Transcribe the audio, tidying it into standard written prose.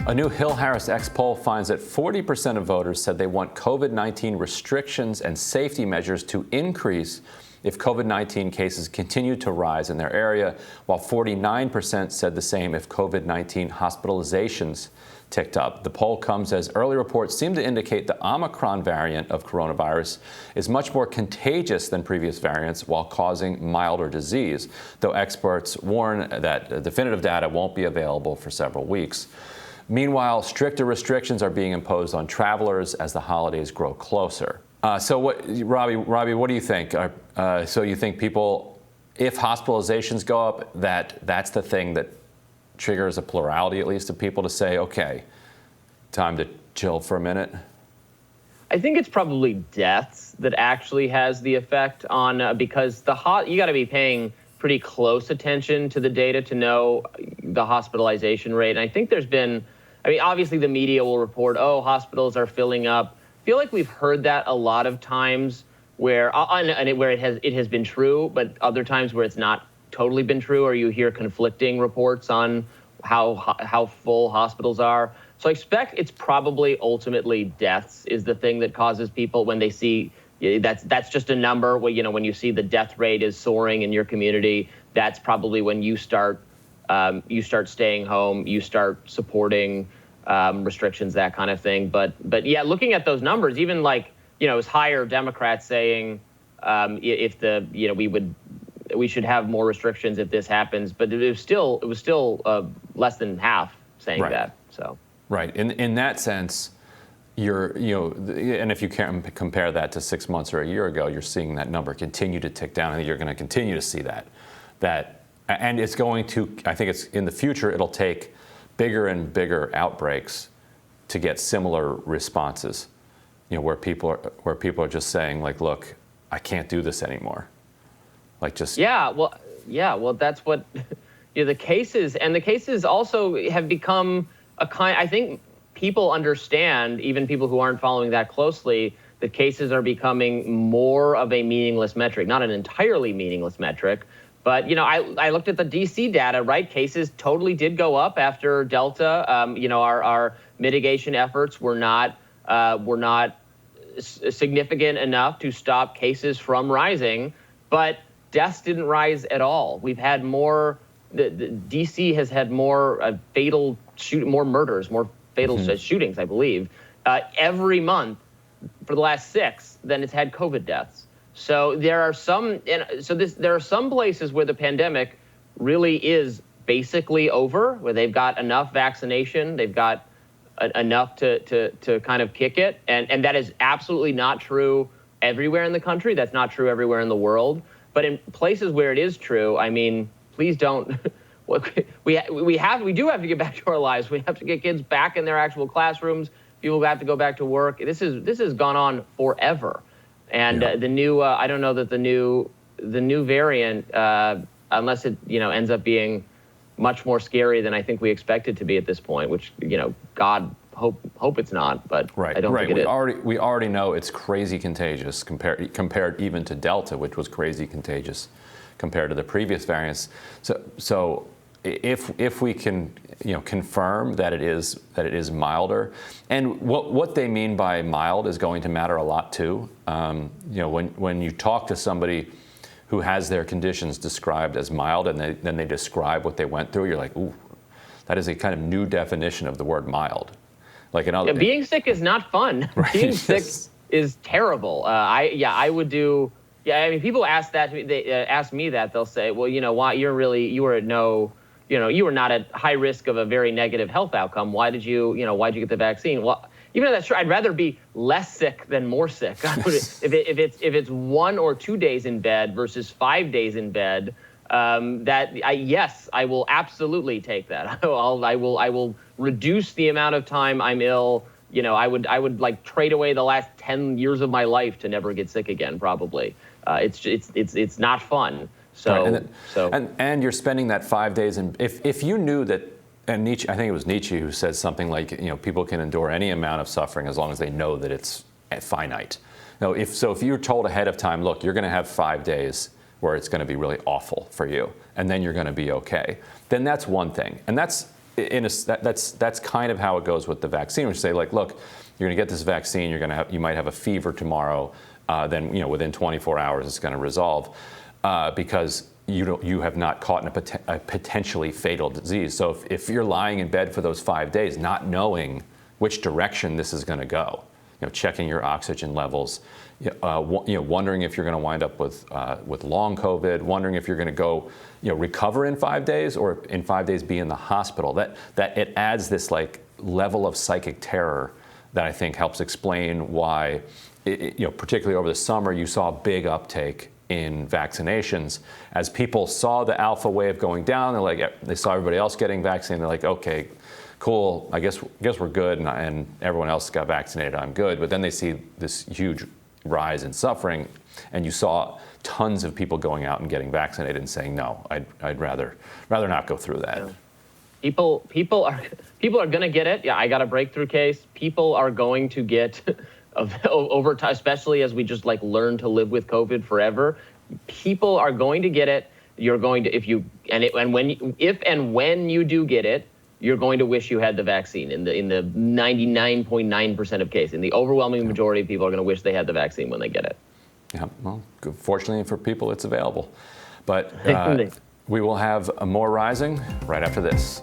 A new Hill-HarrisX poll finds that 40% of voters said they want COVID-19 restrictions and safety measures to increase if COVID-19 cases continue to rise in their area, while 49% said the same if COVID-19 hospitalizations ticked up. The poll comes as early reports seem to indicate the Omicron variant of coronavirus is much more contagious than previous variants while causing milder disease, though experts warn that definitive data won't be available for several weeks. Meanwhile, stricter restrictions are being imposed on travelers as the holidays grow closer. Robbie, what do you think? So you think people, if hospitalizations go up, that's the thing that triggers a plurality, at least, of people to say, okay, time to chill for a minute? I think it's probably deaths that actually has the effect on, because you got to be paying pretty close attention to the data to know the hospitalization rate. And I think there's been, obviously the media will report, oh, hospitals are filling up. I feel like we've heard that a lot of times where it has been true, but other times where it's not totally been true, or you hear conflicting reports on how full hospitals are. So I expect it's probably ultimately deaths is the thing that causes people when they see that's just a number. When you see the death rate is soaring in your community, that's probably when you start staying home, you start supporting restrictions, that kind of thing. But yeah, looking at those numbers, even it's higher Democrats saying we should have more restrictions if this happens, but it was still less than half saying that. So right, in that sense, and if you can compare that to 6 months or a year ago, you're seeing that number continue to tick down, and you're going to continue to see that, and it's going to. I think it's in the future. It'll take bigger and bigger outbreaks to get similar responses. Where people are just saying, look, I can't do this anymore. Well, that's what the cases also have become I think people understand, even people who aren't following that closely, that cases are becoming more of a meaningless metric, not an entirely meaningless metric. But, I looked at the DC data, right? Cases totally did go up after Delta. Our mitigation efforts were not significant enough to stop cases from rising, but deaths didn't rise at all. We've had more, DC has had more more murders, more fatal shootings, I believe, every month for the last 6 than it's had COVID deaths. So there are some places where the pandemic really is basically over, where they've got enough vaccination, they've got enough to kind of kick it, and that is absolutely not true everywhere in the country. That's not true everywhere in the world. But in places where it is true, please don't. We do have to get back to our lives. We have to get kids back in their actual classrooms. People have to go back to work. This has gone on forever. And the new, I don't know that the new variant, unless it ends up being much more scary than I think we expect it to be at this point, which God hope it's not, but I don't think it is. We already know it's crazy contagious compared even to Delta, which was crazy contagious compared to the previous variants. So if we can confirm that it is milder, and what they mean by mild is going to matter a lot too. When you talk to somebody who has their conditions described as mild, and then they describe what they went through, you're like, ooh, that is a kind of new definition of the word mild. Being sick is not fun. Right? Being sick is terrible. I would do. Yeah, people ask that. They ask me that. They'll say, well, why you were not at high risk of a very negative health outcome. Why'd you get the vaccine? Well, even though that's true, I'd rather be less sick than more sick. if it's 1 or 2 days in bed versus 5 days in bed, I will absolutely take that. I will reduce the amount of time I'm ill. I would trade away the last 10 years of my life to never get sick again. Probably, it's not fun. So, right. And you're spending that 5 days, and if you knew that, and Nietzsche, I think it was Nietzsche who said something like, people can endure any amount of suffering as long as they know that it's finite. If you're told ahead of time, look, you're going to have 5 days where it's going to be really awful for you, and then you're going to be okay, then that's one thing. And that's that's kind of how it goes with the vaccine. We say, like, look, you're going to get this vaccine. You might have a fever tomorrow. Then within 24 hours it's going to resolve because you have not caught in a potentially fatal disease. So if you're lying in bed for those 5 days, not knowing which direction this is going to go, checking your oxygen levels, wondering if you're going to wind up with long COVID, wondering if you're going to go, recover in 5 days or in 5 days be in the hospital. That it adds this like level of psychic terror that I think helps explain why, particularly over the summer, you saw a big uptake in vaccinations as people saw the alpha wave going down. They saw everybody else getting vaccinated. They're like, okay, cool. I guess we're good, and everyone else got vaccinated. I'm good. But then they see this huge rise in suffering, and you saw tons of people going out and getting vaccinated and saying, no, I'd rather not go through that. People are going to get it. Yeah, I got a breakthrough case. People are going to get over time, especially as we just learn to live with COVID forever. People are going to get it. You're going to if and when you do get it, you're going to wish you had the vaccine. In the 99.9% of cases, in the overwhelming majority of people are going to wish they had the vaccine when they get it. Yeah, well, fortunately for people, it's available. But we will have more Rising right after this.